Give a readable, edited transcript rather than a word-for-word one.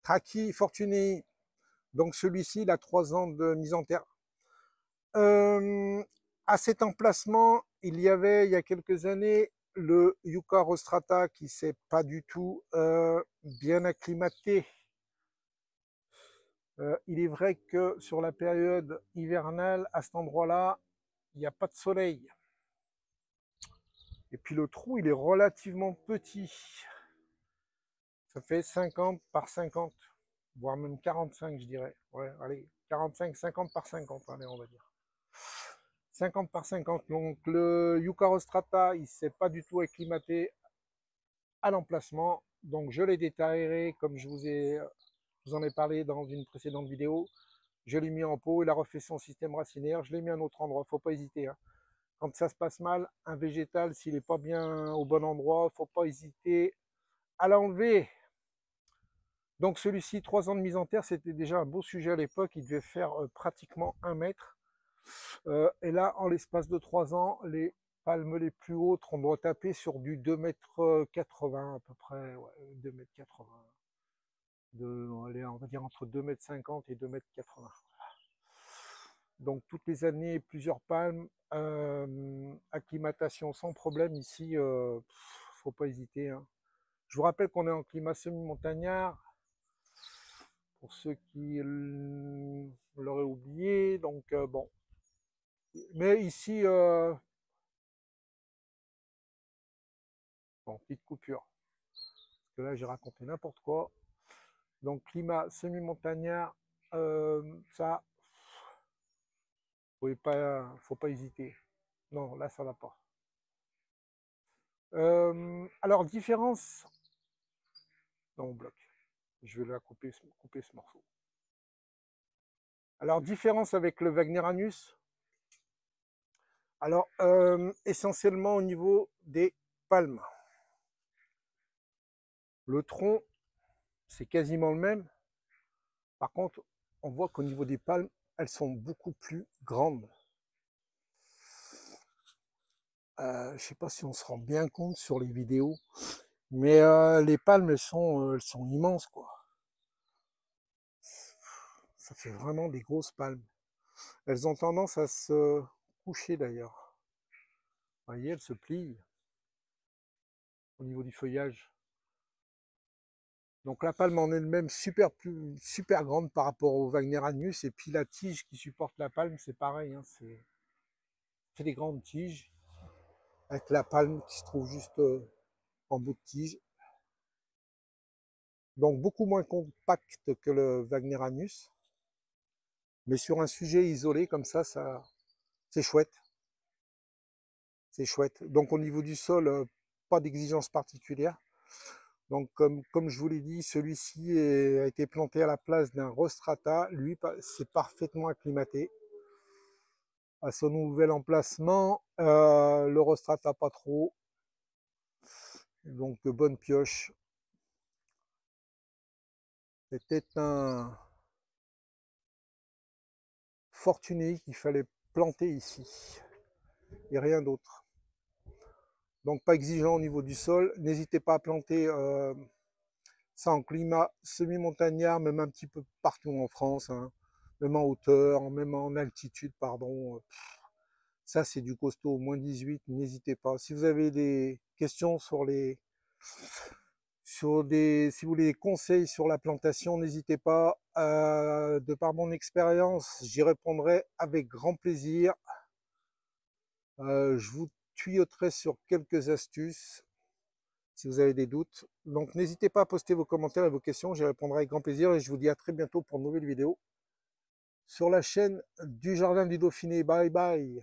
Traki Fortuné. Donc celui-ci, il a 3 ans de mise en terre. À cet emplacement, il y avait, il y a quelques années, le Yucca rostrata qui s'est pas du tout bien acclimaté. Il est vrai que sur la période hivernale, à cet endroit-là, il n'y a pas de soleil. Et puis le trou, il est relativement petit. Ça fait 50 par 50, voire même 45, je dirais. Ouais, allez, 45, 50 par 50, allez, on va dire. 50 par 50. Donc le Yucca rostrata, il ne s'est pas du tout acclimaté à l'emplacement. Donc je l'ai déterré, comme je vous en ai parlé dans une précédente vidéo. Je l'ai mis en pot, il a refait son système racinaire. Je l'ai mis à un autre endroit, il ne faut pas hésiter. Hein. Quand ça se passe mal, un végétal, s'il n'est pas bien au bon endroit, il ne faut pas hésiter à l'enlever. Donc celui-ci, 3 ans de mise en terre, c'était déjà un beau sujet à l'époque. Il devait faire pratiquement 1 mètre. Et là, en l'espace de 3 ans, les palmes les plus hautes, on doit taper sur du 2,80 m à peu près. Ouais, 2,80 m. Allez, on va dire entre 2,50 m et 2,80 m. Donc toutes les années, plusieurs palmes. Acclimatation sans problème ici, faut pas hésiter. Hein. Je vous rappelle qu'on est en climat semi-montagnard. Pour ceux qui l'auraient oublié, donc bon. Mais ici, bon, petite coupure. Parce que là, j'ai raconté n'importe quoi. Donc, climat semi-montagnard, ça, faut pas hésiter. Non, là, ça va pas. Alors, différence. Non, on bloque. Je vais la couper ce morceau. Alors, différence avec le Wagnerianus. Alors, essentiellement au niveau des palmes. Le tronc, c'est quasiment le même. Par contre, on voit qu'au niveau des palmes, elles sont beaucoup plus grandes. Je ne sais pas si on se rend bien compte sur les vidéos, mais les palmes, elles sont immenses, quoi. Ça fait vraiment des grosses palmes. Elles ont tendance à se coucher d'ailleurs. Vous voyez, elles se plient au niveau du feuillage. Donc la palme en elle-même super grande par rapport au Wagnerianus, et puis la tige qui supporte la palme, c'est pareil, hein, c'est des grandes tiges avec la palme qui se trouve juste en bout de tige. Donc beaucoup moins compact que le Wagnerianus, mais sur un sujet isolé comme ça c'est chouette. C'est chouette. Donc au niveau du sol, pas d'exigence particulière. Donc comme je vous l'ai dit, celui-ci a été planté à la place d'un rostrata. Lui, c'est parfaitement acclimaté à son nouvel emplacement. Le rostrata pas trop. Donc bonne pioche. C'était un fortuné qu'il fallait planter ici. Et rien d'autre. Donc pas exigeant au niveau du sol. N'hésitez pas à planter ça en climat semi-montagnard, même un petit peu partout en France, hein. Même en hauteur, même en altitude, pardon. Ça, c'est du costaud, moins 18, n'hésitez pas. Si vous avez des questions si vous voulez des conseils sur la plantation, n'hésitez pas. De par mon expérience, j'y répondrai avec grand plaisir. Je vous tuyauterai sur quelques astuces si vous avez des doutes. Donc n'hésitez pas à poster vos commentaires et vos questions, j'y répondrai avec grand plaisir et je vous dis à très bientôt pour une nouvelle vidéo sur la chaîne du Jardin du Dauphiné. Bye bye.